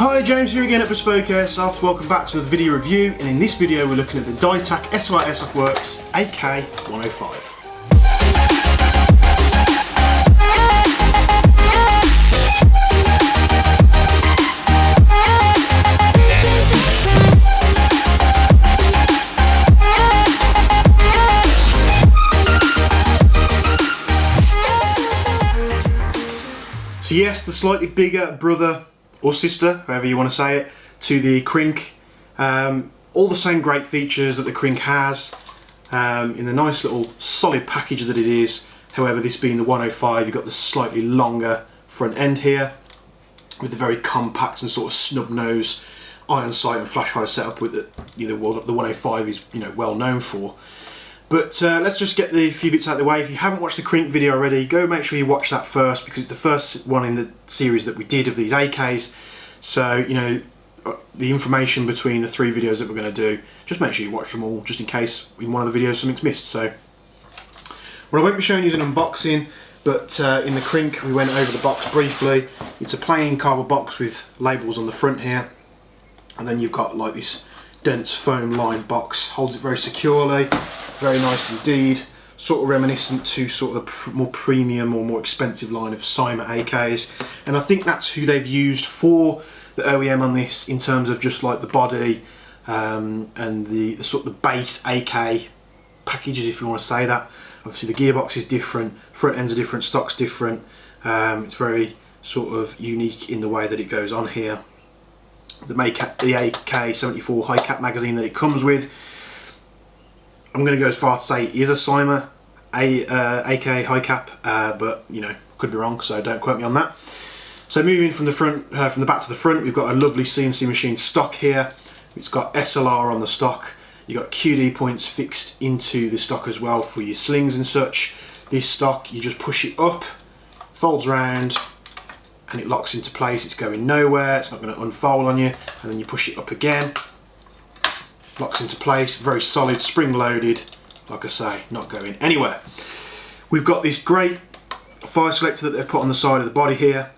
Hi, James here again at Bespoke Airsoft. Welcome back to another video review, and in this video we're looking at the DYTAC SLR Airsoftworks AK105. So yes, the slightly bigger brother or sister, however you want to say it, to the Crinc. All the same great features that the Crinc has in the nice little solid package that it is. However, this being the 105, you've got the slightly longer front end here with the very compact and sort of snub nose iron sight and flash hider setup with the, the 105 is well known for. But let's just get the few bits out of the way. If you haven't watched the Crinc video already, go make sure you watch that first, because it's the first one in the series that we did of these AKs. So, the information between the three videos that we're going to do, just make sure you watch them all, just in case in one of the videos something's missed. So, what I won't be showing you is an unboxing, but in the Crinc we went over the box briefly. It's a plain cardboard box with labels on the front here, and then you've got like this dense foam lined box, holds it very securely, very nice indeed, sort of reminiscent to sort of the more premium or more expensive line of Cyma AKs, and I think that's who they've used for the OEM on this in terms of just like the body and the sort of the base AK packages, if you want to say that. Obviously the gearbox is different, front ends are different, stock's different. It's very sort of unique in the way that it goes on here. The AK-74 high cap magazine that it comes with, I'm going to go as far to say it is a Cyma AK high cap, but could be wrong, so don't quote me on that. So moving from the front, from the back to the front, we've got a lovely CNC machined stock here. It's got SLR on the stock. You've got QD points fixed into the stock as well for your slings and such. This stock, you just push it up, folds around, and it locks into place. It's going nowhere, it's not going to unfold on you, and then you push it up again, locks into place, very solid, spring loaded, like I say, not going anywhere. We've got this great fire selector that they've put on the side of the body here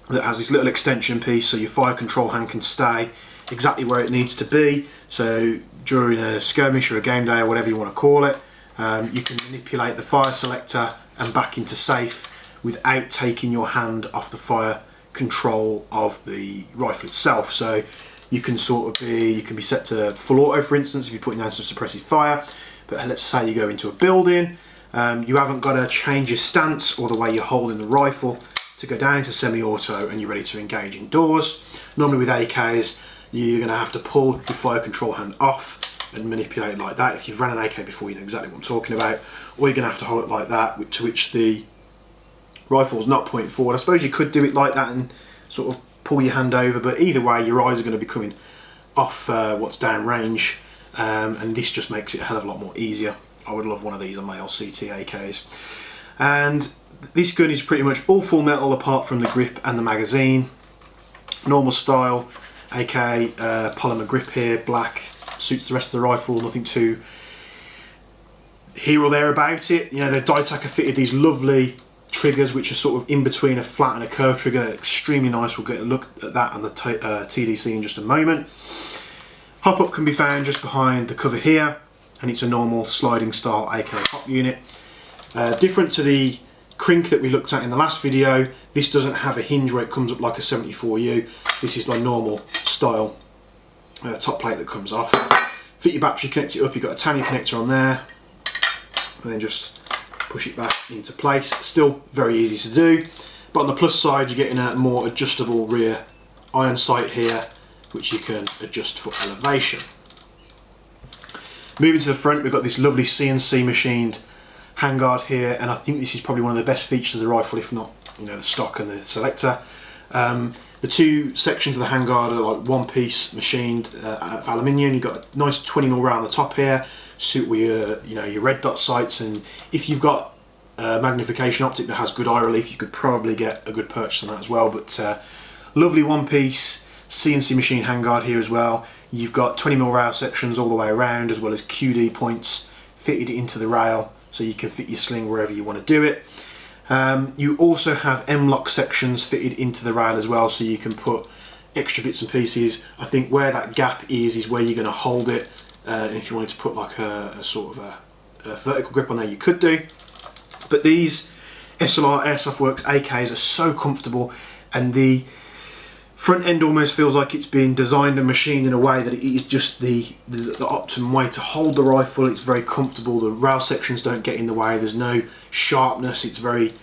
that has this little extension piece, so your fire control hand can stay exactly where it needs to be. So during a skirmish or a game day or whatever you want to call it, you can manipulate the fire selector and back into safe without taking your hand off the fire control of the rifle itself. So you can you can be set to full auto, for instance, if you're putting down some suppressive fire. But let's say you go into a building, you haven't got to change your stance or the way you're holding the rifle to go down to semi-auto and you're ready to engage indoors. Normally with AKs, you're going to have to pull your fire control hand off and manipulate it like that. If you've ran an AK before, you know exactly what I'm talking about. Or you're going to have to hold it like that, to which the rifle's not pointing forward. I suppose you could do it like that and sort of pull your hand over, but either way your eyes are going to be coming off what's down range, and this just makes it a hell of a lot more easier. I would love one of these on my LCT AKs. And this gun is pretty much all full metal apart from the grip and the magazine. Normal style AK polymer grip here, black, suits the rest of the rifle, nothing too here or there about it. The DYTAC have fitted these lovely triggers which are sort of in between a flat and a curved trigger. They're extremely nice. We'll get a look at that on the TDC in just a moment. Hop up can be found just behind the cover here, and it's a normal sliding style AK hop unit. Different to the Crinc that we looked at in the last video, this doesn't have a hinge where it comes up like a 74U. This is like normal style top plate that comes off. Fit your battery, connect it up, you've got a Tamiya connector on there, and then just push it back into place. Still very easy to do, but on the plus side you're getting a more adjustable rear iron sight here, which you can adjust for elevation. Moving to the front, we've got this lovely CNC machined handguard here, and I think this is probably one of the best features of the rifle, if not the stock and the Selector. The two sections of the handguard are like one piece machined out of aluminium. You've got a nice 20mm round the top here, suit with your red dot sights, and if you've got a magnification optic that has good eye relief, you could probably get a good purchase on that as well. But lovely one piece CNC machine handguard here as well. You've got 20mm rail sections all the way around, as well as QD points fitted into the rail, so you can fit your sling wherever you want to do it. You also have M-lock sections fitted into the rail as well, so you can put extra bits and pieces. I think where that gap is where you're going to hold it. And if you wanted to put like a sort of a vertical grip on there, you could do. But these SLR Airsoftworks AKs are so comfortable, and the front end almost feels like it's been designed and machined in a way that it is just the optimum way to hold the rifle. It's very comfortable, the rail sections don't get in the way, there's no sharpness, it's very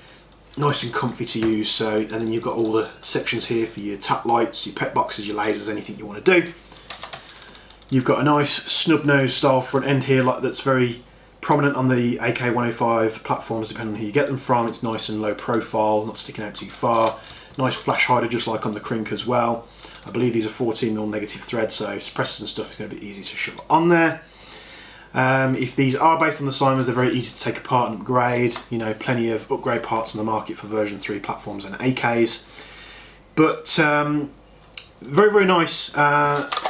nice and comfy to use. So, and then you've got all the sections here for your tap lights, your pet boxes, your lasers, anything you want to do. You've got a nice snub nose style front end here, like that's very prominent on the AK105 platforms, depending on who you get them from. It's nice and low profile, not sticking out too far. Nice flash hider, just like on the Crink as well. I believe these are 14mm negative thread, so suppressors and stuff is going to be easy to shove on there. If these are based on the Simers, they're very easy to take apart and upgrade. You know, plenty of upgrade parts on the market for version 3 platforms and AKs. But very, very nice.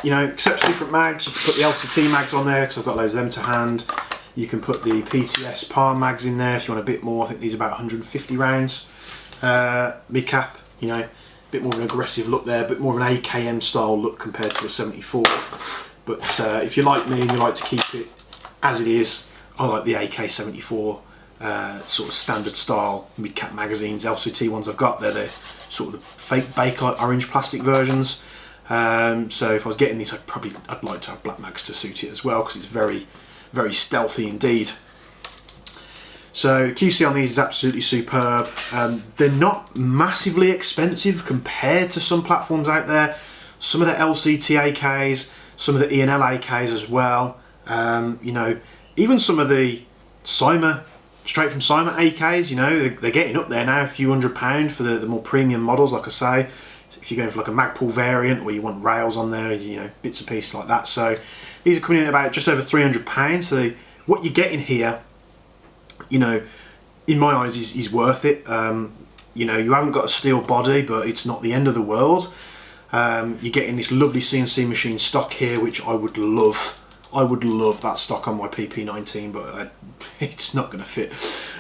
You know, accepts different mags. You can put the LCT mags on there because I've got loads of them to hand. You can put the PTS Palm mags in there if you want a bit more. I think these are about 150 rounds. Mid cap. You know, a bit more of an aggressive look there, a bit more of an AKM style look compared to a 74. But if you're like me and you like to keep it as it is, I like the AK-74 sort of standard style mid-cap magazines. LCT ones I've got, they're sort of the fake Bakelite orange plastic versions. So if I was getting these, I'd like to have black mags to suit it as well, because it's very, very stealthy indeed. So QC on these is absolutely superb. They're not massively expensive compared to some platforms out there. Some of the LCT AKs, some of the E&L AKs as well. You know, even some of the Simer, straight from Simer AKs, you know, they're getting up there now, a few £100 for the more premium models, like I say. If you're going for like a Magpul variant where you want rails on there, you know, bits and pieces like that. So these are coming in at about just over £300. So what you're getting here, you know, in my eyes is worth it. You know, you haven't got a steel body, but it's not the end of the world. You're getting this lovely CNC machine stock here, which I would love. I would love that stock on my PP19, but it's not going to fit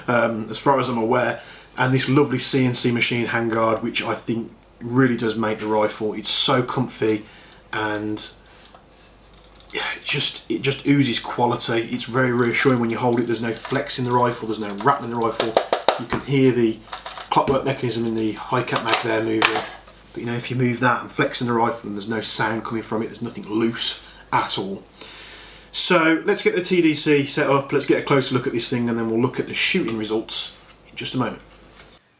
as far as I'm aware. And this lovely CNC Machined Handguard, which I think really does make the rifle. It's so comfy, and it just oozes quality. It's very reassuring when you hold it. There's no flex in the rifle, there's no rattle in the rifle. You can hear the clockwork mechanism in the high cap mag there moving. But you know, if you move that and flex in the rifle, and there's no sound coming from it, there's nothing loose at all. So let's get the TDC set up, let's get a closer look at this thing, and then we'll look at the shooting results in just a moment.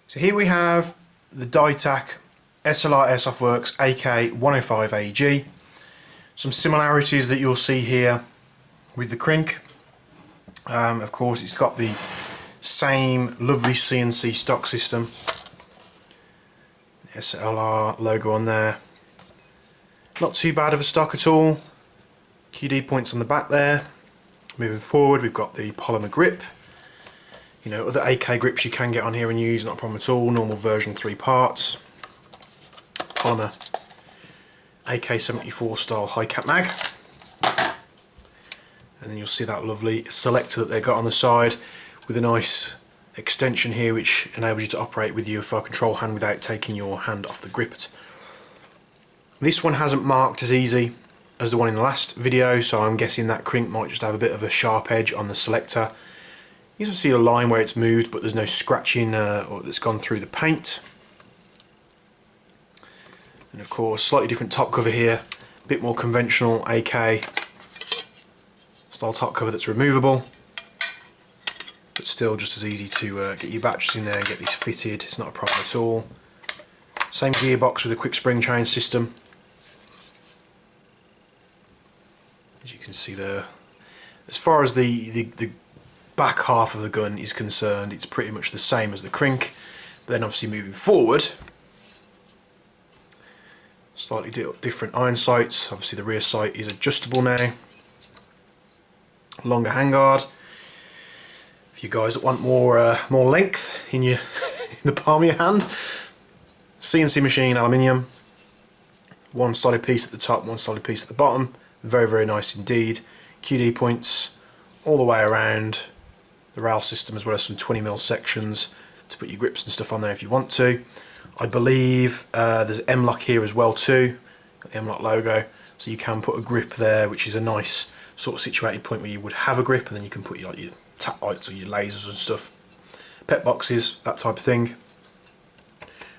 So here we have the DYTAC SLR Airsoftworks AK105 AEG. Some similarities that you'll see here with the Crink. Of course, it's got the same lovely CNC stock system. The SLR logo on there. Not too bad of a stock at all. QD points on the back there. Moving forward, we've got the Polymer Grip. You know, other AK grips you can get on here and use, not a problem at all. Normal version 3 parts. Polymer AK-74 style high cap mag, and then you'll see that lovely selector that they've got on the side with a nice extension here which enables you to operate with your fire control hand without taking your hand off the grip. This one hasn't marked as easy as the one in the last video, so I'm guessing that Crink might just have a bit of a sharp edge on the selector. You can see a line where it's moved, but there's no scratching or that's gone through the paint. And of course, slightly different top cover here, a bit more conventional AK style top cover that's removable, but still just as easy to get your batteries in there and get these fitted. It's not a problem at all. Same gearbox with a quick spring chain system. As you can see there, as far as the back half of the gun is concerned, it's pretty much the same as the Crink, but then obviously moving forward, slightly different iron sights. Obviously the rear sight is adjustable now. Longer handguard. For you guys that want more length in your in the palm of your hand. CNC machine aluminium. One solid piece at the top, one solid piece at the bottom. Very, very nice indeed. QD points all the way around the rail system, as well as some 20mm sections to put your grips and stuff on there if you want to. I believe there's M-lock here as well too, the M-Lock logo, so you can put a grip there, which is a nice sort of situated point where you would have a grip, and then you can put your tack lights or your lasers and stuff, pet boxes, that type of thing.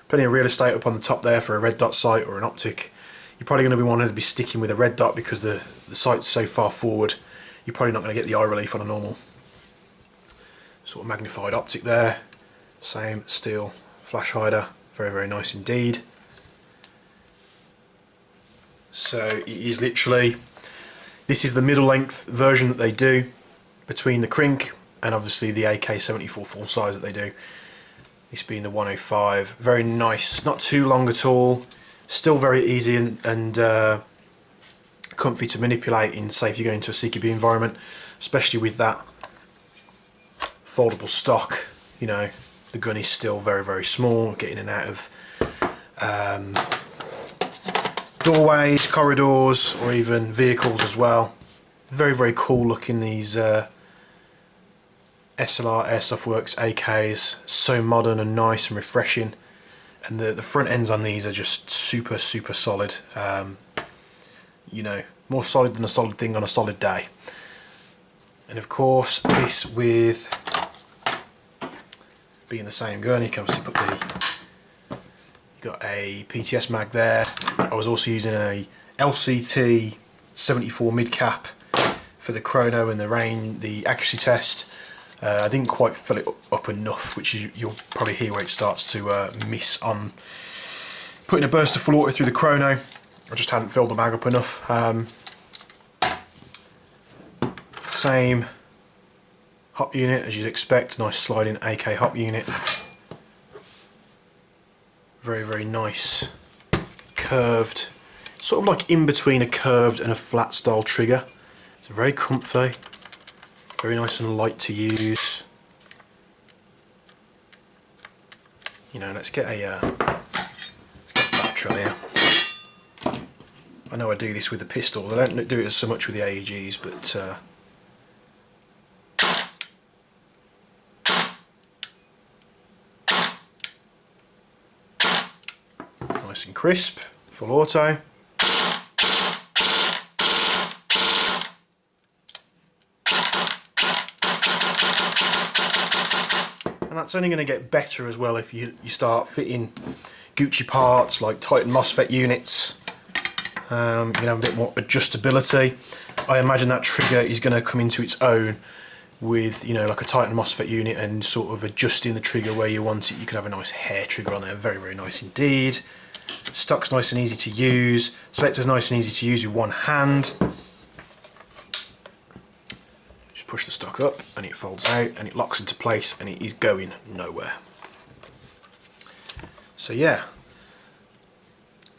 Plenty of real estate up on the top there for a red dot sight or an optic. You're probably going to be wanting to be sticking with a red dot because the sight's so far forward, you're probably not going to get the eye relief on a normal sort of magnified optic there. Same steel flash hider, very, very nice indeed. So it is literally, this is the middle length version that they do between the Crink and obviously the AK-74 full size that they do. This being the 105, very nice, not too long at all, still very easy and comfy to manipulate in, say, if you go into a CQB environment, especially with that foldable stock. You know, the gun is still very, very small, getting in and out of doorways, corridors, or even vehicles as well. Very, very cool looking, these SLR Airsoftworks AKs, so modern and nice and refreshing, and the front ends on these are just super, super solid. You know, more solid than a solid thing on a solid day. And of course, this with being the same gun, you can obviously put you got a PTS mag there. I was also using a LCT 74 mid cap for the chrono and the accuracy test. I didn't quite fill it up enough, which is, you'll probably hear where it starts to miss on putting a burst of full auto through the chrono. I just hadn't filled the mag up enough. Same hop unit as you'd expect, nice sliding AK hop unit. Very, very nice curved, sort of like in between a curved and a flat style trigger. It's very comfy, very nice and light to use. You know, let's get a battery on here. I know I do this with the pistol. I don't do it so much with the AEGs, but nice and crisp, full auto. And that's only going to get better as well if you start fitting Gucci parts like Titan MOSFET units. You can have a bit more adjustability. I imagine that trigger is going to come into its own with, you know, like a Titan MOSFET unit, and sort of adjusting the trigger where you want it. You can have a nice hair trigger on there, very, very nice indeed. Stock's nice and easy to use. Selector's nice and easy to use with one hand. Just push the stock up and it folds out and it locks into place and it is going nowhere. So yeah,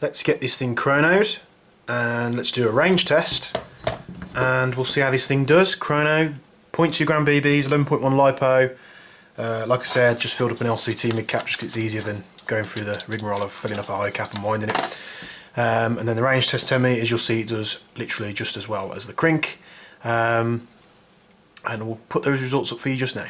let's get this thing chronoed and let's do a range test and we'll see how this thing does. Chrono, 0.2 gram BBs, 11.1 LiPo. Like I said, just filled up an LCT mid cap just because it's easier than going through the rigmarole of filling up a high cap and winding it. And then the range test 10 meters, you'll see it does literally just as well as the Crink. And we'll put those results up for you just now.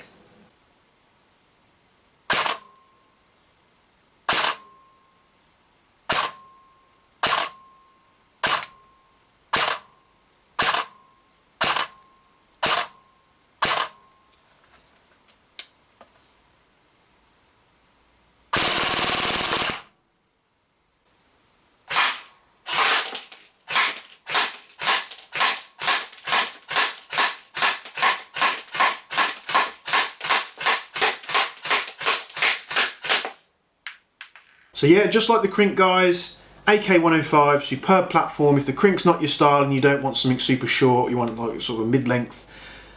So yeah, just like the Crink guys, AK105, superb platform. If the Crink's not your style and you don't want something super short, you want like sort of a mid-length,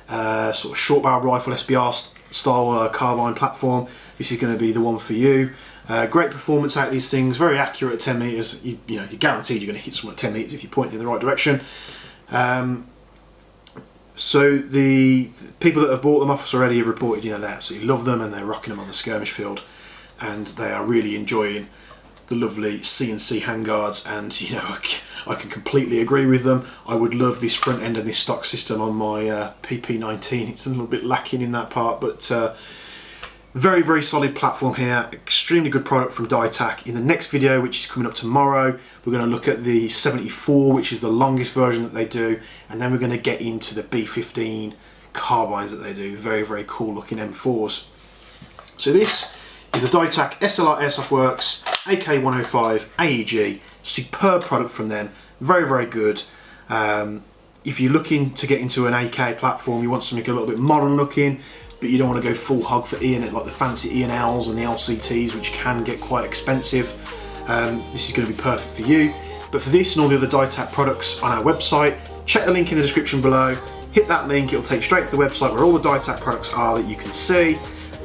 sort of short barrel rifle SBR style carbine platform, this is going to be the one for you. Great performance out of these things, very accurate at 10 meters. You know, you're guaranteed you're going to hit someone at 10 meters if you point in the right direction. So the people that have bought them off us already have reported, you know, they absolutely love them and they're rocking them on the skirmish field. And they are really enjoying the lovely Cnc handguards, and you know, I can completely agree with them. I would love this front end and this stock system on my PP19. It's a little bit lacking in that part, but Very, very solid platform here, extremely good product from DYTAC. In the next video, which is coming up tomorrow, we're going to look at the 74, which is the longest version that they do, and then we're going to get into the B15 carbines that they do. Very, very cool looking M4s. So this is the DYTAC SLR Airsoftworks AK105 AEG. Superb product from them, very, very good. If you're looking to get into an AK platform, you want something a little bit modern looking, but you don't want to go full hog for E&L, like the fancy E&Ls and the LCTs, which can get quite expensive. This is going to be perfect for you. But for this and all the other DYTAC products on our website, check the link in the description below. Hit that link, it'll take you straight to the website where all the DYTAC products are that you can see.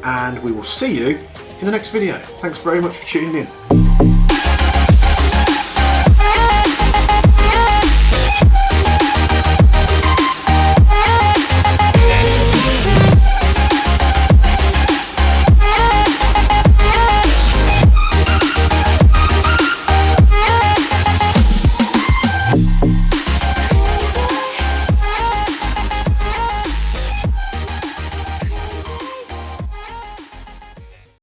And we will see you in the next video. Thanks very much for tuning in.